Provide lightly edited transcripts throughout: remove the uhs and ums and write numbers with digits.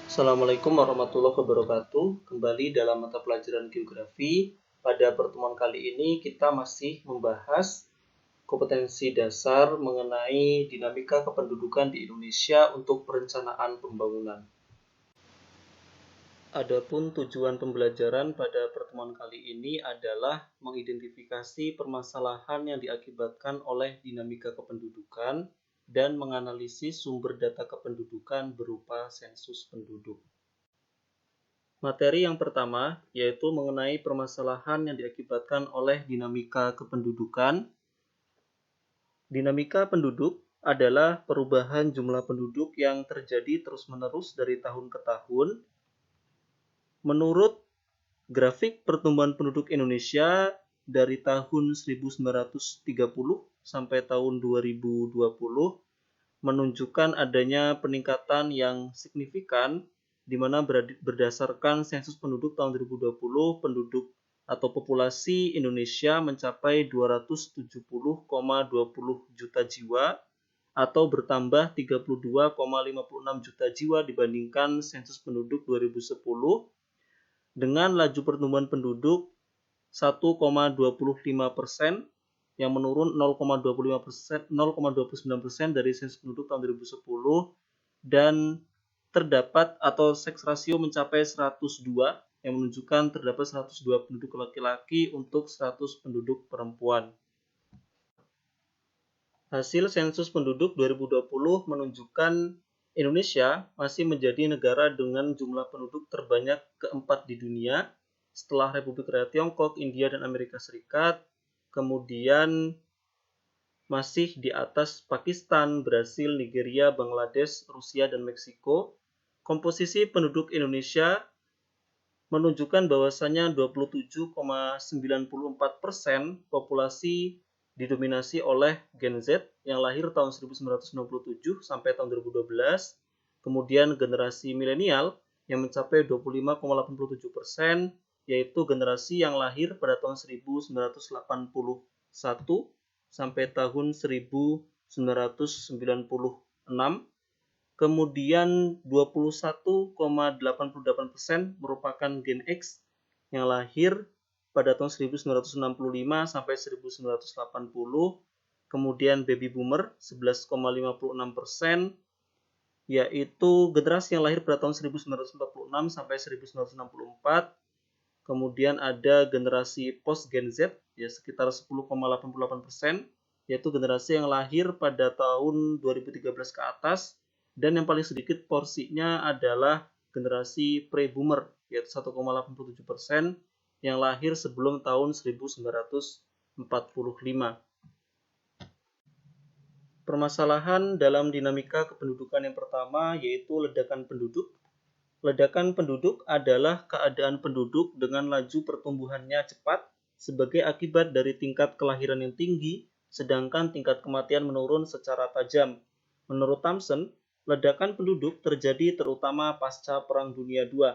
Assalamualaikum warahmatullahi wabarakatuh. Kembali dalam mata pelajaran geografi. Pada pertemuan kali ini kita masih membahas kompetensi dasar mengenai dinamika kependudukan di Indonesia untuk perencanaan pembangunan. Adapun tujuan pembelajaran pada pertemuan kali ini adalah mengidentifikasi permasalahan yang diakibatkan oleh dinamika kependudukan dan menganalisis sumber data kependudukan berupa sensus penduduk. Materi yang pertama yaitu mengenai permasalahan yang diakibatkan oleh dinamika kependudukan. Dinamika penduduk adalah perubahan jumlah penduduk yang terjadi terus-menerus dari tahun ke tahun. Menurut grafik pertumbuhan penduduk Indonesia dari tahun 1930 sampai tahun 2020 menunjukkan adanya peningkatan yang signifikan di mana berdasarkan sensus penduduk tahun 2020 penduduk atau populasi Indonesia mencapai 270,20 juta jiwa atau bertambah 32,56 juta jiwa dibandingkan sensus penduduk 2010 dengan laju pertumbuhan penduduk 1,25% yang menurun 0,29% dari sensus penduduk tahun 2010 dan terdapat atau seks rasio mencapai 102 yang menunjukkan terdapat 102 penduduk laki-laki untuk 100 penduduk perempuan. Hasil sensus penduduk 2020 menunjukkan Indonesia masih menjadi negara dengan jumlah penduduk terbanyak keempat di dunia setelah Republik Rakyat Tiongkok, India, dan Amerika Serikat. Kemudian masih di atas Pakistan, Brasil, Nigeria, Bangladesh, Rusia, dan Meksiko. Komposisi penduduk Indonesia menunjukkan bahwasannya 27,94% populasi didominasi oleh Gen Z yang lahir tahun 1997 sampai tahun 2012. Kemudian generasi milenial yang mencapai 25,87%, yaitu generasi yang lahir pada tahun 1981 sampai tahun 1996. Kemudian 21,88% merupakan Gen X yang lahir pada tahun 1965 sampai 1980. Kemudian Baby Boomer 11,56%, yaitu generasi yang lahir pada tahun 1946 sampai 1964. Kemudian ada generasi post Gen Z ya sekitar 10,88%, yaitu generasi yang lahir pada tahun 2013 ke atas, dan yang paling sedikit porsinya adalah generasi pre-boomer yaitu 1,87% yang lahir sebelum tahun 1945. Permasalahan dalam dinamika kependudukan yang pertama yaitu ledakan penduduk. Ledakan penduduk adalah keadaan penduduk dengan laju pertumbuhannya cepat sebagai akibat dari tingkat kelahiran yang tinggi, sedangkan tingkat kematian menurun secara tajam. Menurut Thomson, ledakan penduduk terjadi terutama pasca Perang Dunia II.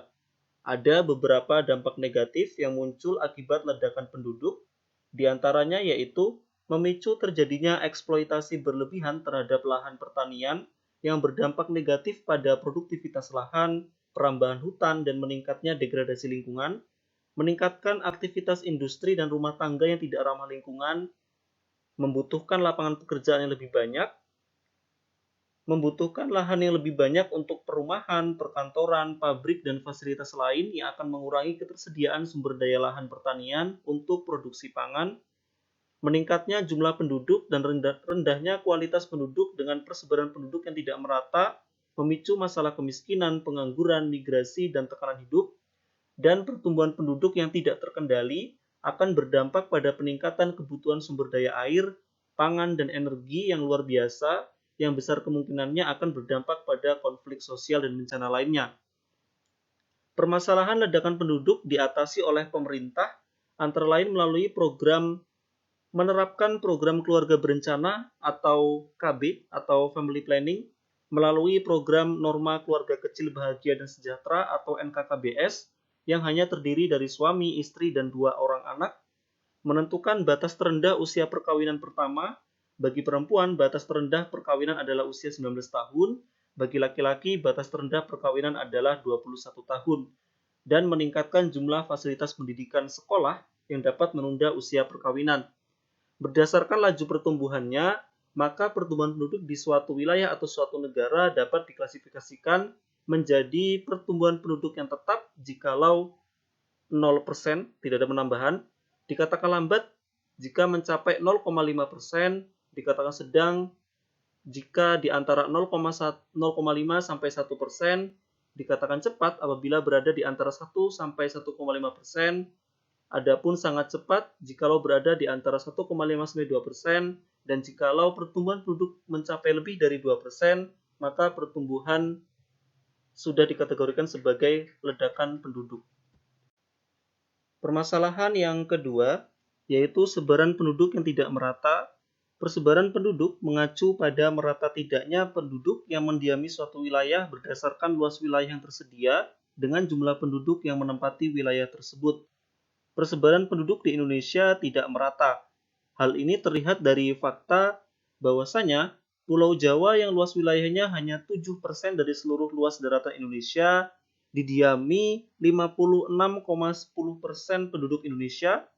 Ada beberapa dampak negatif yang muncul akibat ledakan penduduk, diantaranya yaitu memicu terjadinya eksploitasi berlebihan terhadap lahan pertanian yang berdampak negatif pada produktivitas lahan, perambahan hutan, dan meningkatnya degradasi lingkungan, meningkatkan aktivitas industri dan rumah tangga yang tidak ramah lingkungan, membutuhkan lapangan pekerjaan yang lebih banyak, membutuhkan lahan yang lebih banyak untuk perumahan, perkantoran, pabrik, dan fasilitas lain yang akan mengurangi ketersediaan sumber daya lahan pertanian untuk produksi pangan, meningkatnya jumlah penduduk dan rendahnya kualitas penduduk dengan persebaran penduduk yang tidak merata, memicu masalah kemiskinan, pengangguran, migrasi, dan tekanan hidup, dan pertumbuhan penduduk yang tidak terkendali akan berdampak pada peningkatan kebutuhan sumber daya air, pangan, dan energi yang luar biasa, yang besar kemungkinannya akan berdampak pada konflik sosial dan bencana lainnya. Permasalahan ledakan penduduk diatasi oleh pemerintah, antara lain melalui menerapkan program keluarga berencana atau KB atau Family Planning, melalui program Norma Keluarga Kecil Bahagia dan Sejahtera atau NKKBS yang hanya terdiri dari suami, istri, dan 2 orang anak, menentukan batas terendah usia perkawinan pertama. Bagi perempuan, batas terendah perkawinan adalah usia 19 tahun, Bagi laki-laki, batas terendah perkawinan adalah 21 tahun dan meningkatkan jumlah fasilitas pendidikan sekolah yang dapat menunda usia perkawinan. Berdasarkan laju pertumbuhannya, maka pertumbuhan penduduk di suatu wilayah atau suatu negara dapat diklasifikasikan menjadi pertumbuhan penduduk yang tetap jikalau 0%, tidak ada penambahan, dikatakan lambat jika mencapai 0,5%, dikatakan sedang jika di antara 0,5 sampai 1%, dikatakan cepat apabila berada di antara 1 sampai 1,5%, adapun sangat cepat jikalau berada di antara 1,5 sampai 2%, dan jikalau pertumbuhan penduduk mencapai lebih dari 2%, maka pertumbuhan sudah dikategorikan sebagai ledakan penduduk. Permasalahan yang kedua, yaitu sebaran penduduk yang tidak merata. Persebaran penduduk mengacu pada merata tidaknya penduduk yang mendiami suatu wilayah berdasarkan luas wilayah yang tersedia dengan jumlah penduduk yang menempati wilayah tersebut. Persebaran penduduk di Indonesia tidak merata. Hal ini terlihat dari fakta bahwasanya Pulau Jawa yang luas wilayahnya hanya 7% dari seluruh luas daratan Indonesia didiami 56,10% penduduk Indonesia.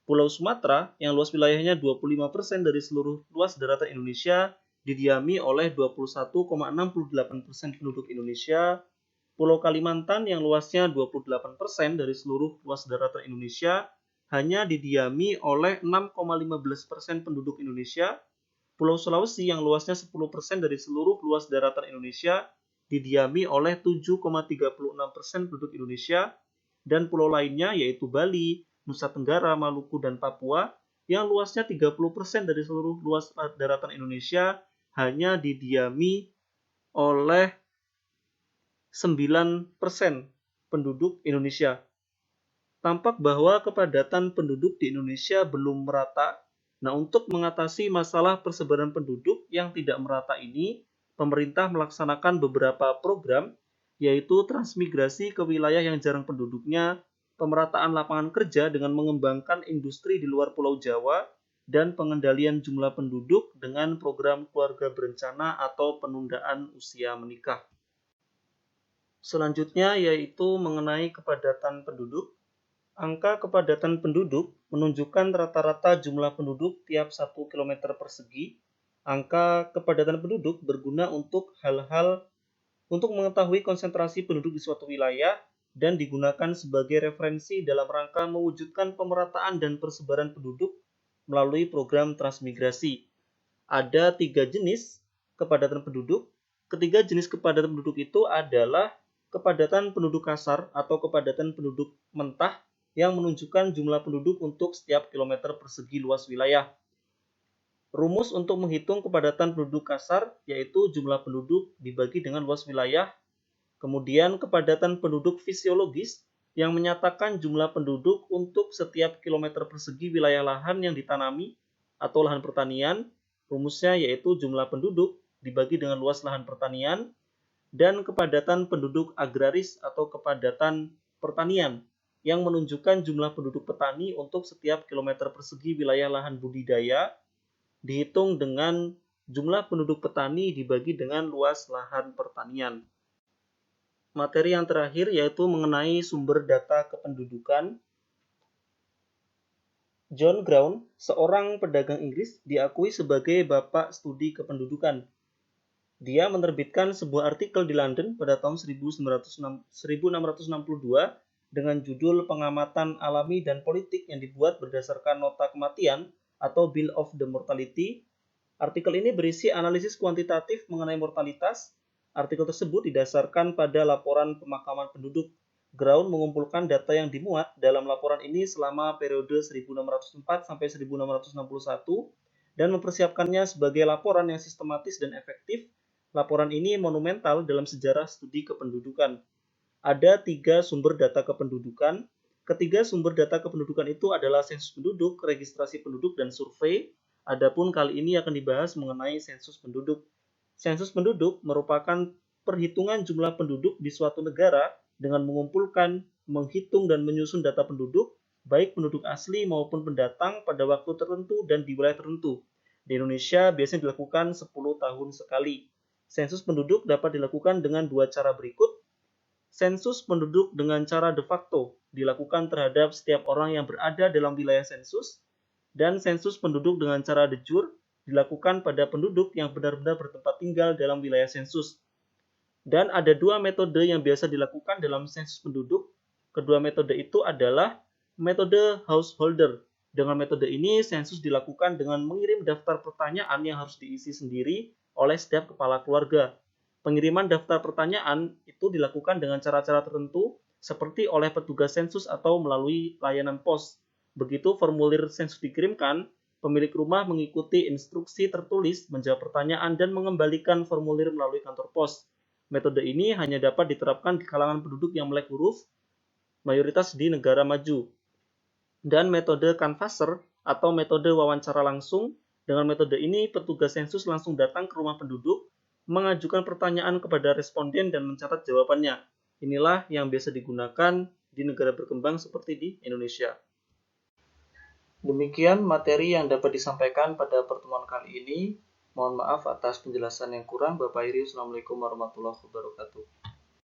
Pulau Sumatera yang luas wilayahnya 25% dari seluruh luas daratan Indonesia didiami oleh 21,68% penduduk Indonesia. Pulau Kalimantan yang luasnya 28% dari seluruh luas daratan Indonesia hanya didiami oleh 6,15% penduduk Indonesia. Pulau Sulawesi yang luasnya 10% dari seluruh luas daratan Indonesia didiami oleh 7,36% penduduk Indonesia, dan pulau lainnya yaitu Bali, Nusa Tenggara, Maluku, dan Papua yang luasnya 30% dari seluruh luas daratan Indonesia hanya didiami oleh 9% penduduk Indonesia. Tampak bahwa kepadatan penduduk di Indonesia belum merata. Nah, untuk mengatasi masalah persebaran penduduk yang tidak merata ini, pemerintah melaksanakan beberapa program, yaitu transmigrasi ke wilayah yang jarang penduduknya, pemerataan lapangan kerja dengan mengembangkan industri di luar Pulau Jawa, dan pengendalian jumlah penduduk dengan program keluarga berencana atau penundaan usia menikah. Selanjutnya yaitu mengenai kepadatan penduduk. Angka kepadatan penduduk menunjukkan rata-rata jumlah penduduk tiap 1 km persegi. Angka kepadatan penduduk berguna untuk untuk mengetahui konsentrasi penduduk di suatu wilayah dan digunakan sebagai referensi dalam rangka mewujudkan pemerataan dan persebaran penduduk melalui program transmigrasi. Ada 3 jenis kepadatan penduduk. Ketiga jenis kepadatan penduduk itu adalah kepadatan penduduk kasar atau kepadatan penduduk mentah yang menunjukkan jumlah penduduk untuk setiap kilometer persegi luas wilayah. Rumus untuk menghitung kepadatan penduduk kasar yaitu jumlah penduduk dibagi dengan luas wilayah. Kemudian kepadatan penduduk fisiologis yang menyatakan jumlah penduduk untuk setiap kilometer persegi wilayah lahan yang ditanami atau lahan pertanian. Rumusnya yaitu jumlah penduduk dibagi dengan luas lahan pertanian. Dan kepadatan penduduk agraris atau kepadatan pertanian yang menunjukkan jumlah penduduk petani untuk setiap kilometer persegi wilayah lahan budidaya dihitung dengan jumlah penduduk petani dibagi dengan luas lahan pertanian. Materi yang terakhir yaitu mengenai sumber data kependudukan. John Ground, seorang pedagang Inggris, diakui sebagai bapak studi kependudukan. Dia menerbitkan sebuah artikel di London pada tahun 1662 dengan judul Pengamatan Alami dan Politik yang dibuat berdasarkan nota kematian atau Bill of the Mortality. Artikel ini berisi analisis kuantitatif mengenai mortalitas. Artikel tersebut didasarkan pada laporan pemakaman penduduk. Ground mengumpulkan data yang dimuat dalam laporan ini selama periode 1604 sampai 1661 dan mempersiapkannya sebagai laporan yang sistematis dan efektif. Laporan ini monumental dalam sejarah studi kependudukan. Ada 3 sumber data kependudukan. Ketiga sumber data kependudukan itu adalah sensus penduduk, registrasi penduduk, dan survei. Adapun kali ini akan dibahas mengenai sensus penduduk. Sensus penduduk merupakan perhitungan jumlah penduduk di suatu negara dengan mengumpulkan, menghitung, dan menyusun data penduduk, baik penduduk asli maupun pendatang pada waktu tertentu dan di wilayah tertentu. Di Indonesia biasanya dilakukan 10 tahun sekali. Sensus penduduk dapat dilakukan dengan dua cara berikut. Sensus penduduk dengan cara de facto dilakukan terhadap setiap orang yang berada dalam wilayah sensus, dan sensus penduduk dengan cara de jure dilakukan pada penduduk yang benar-benar bertempat tinggal dalam wilayah sensus. Dan ada dua metode yang biasa dilakukan dalam sensus penduduk. Kedua metode itu adalah metode householder. Dengan metode ini, sensus dilakukan dengan mengirim daftar pertanyaan yang harus diisi sendiri oleh setiap kepala keluarga. Pengiriman daftar pertanyaan itu dilakukan dengan cara-cara tertentu, seperti oleh petugas sensus atau melalui layanan pos. Begitu formulir sensus dikirimkan, pemilik rumah mengikuti instruksi tertulis, menjawab pertanyaan, dan mengembalikan formulir melalui kantor pos. Metode ini hanya dapat diterapkan di kalangan penduduk yang melek huruf, mayoritas di negara maju. Dan metode canvasser atau metode wawancara langsung, dengan metode ini petugas sensus langsung datang ke rumah penduduk, mengajukan pertanyaan kepada responden dan mencatat jawabannya. Inilah yang biasa digunakan di negara berkembang seperti di Indonesia. Demikian materi yang dapat disampaikan pada pertemuan kali ini. Mohon maaf atas penjelasan yang kurang. Bapak Iri, Assalamualaikum warahmatullahi wabarakatuh.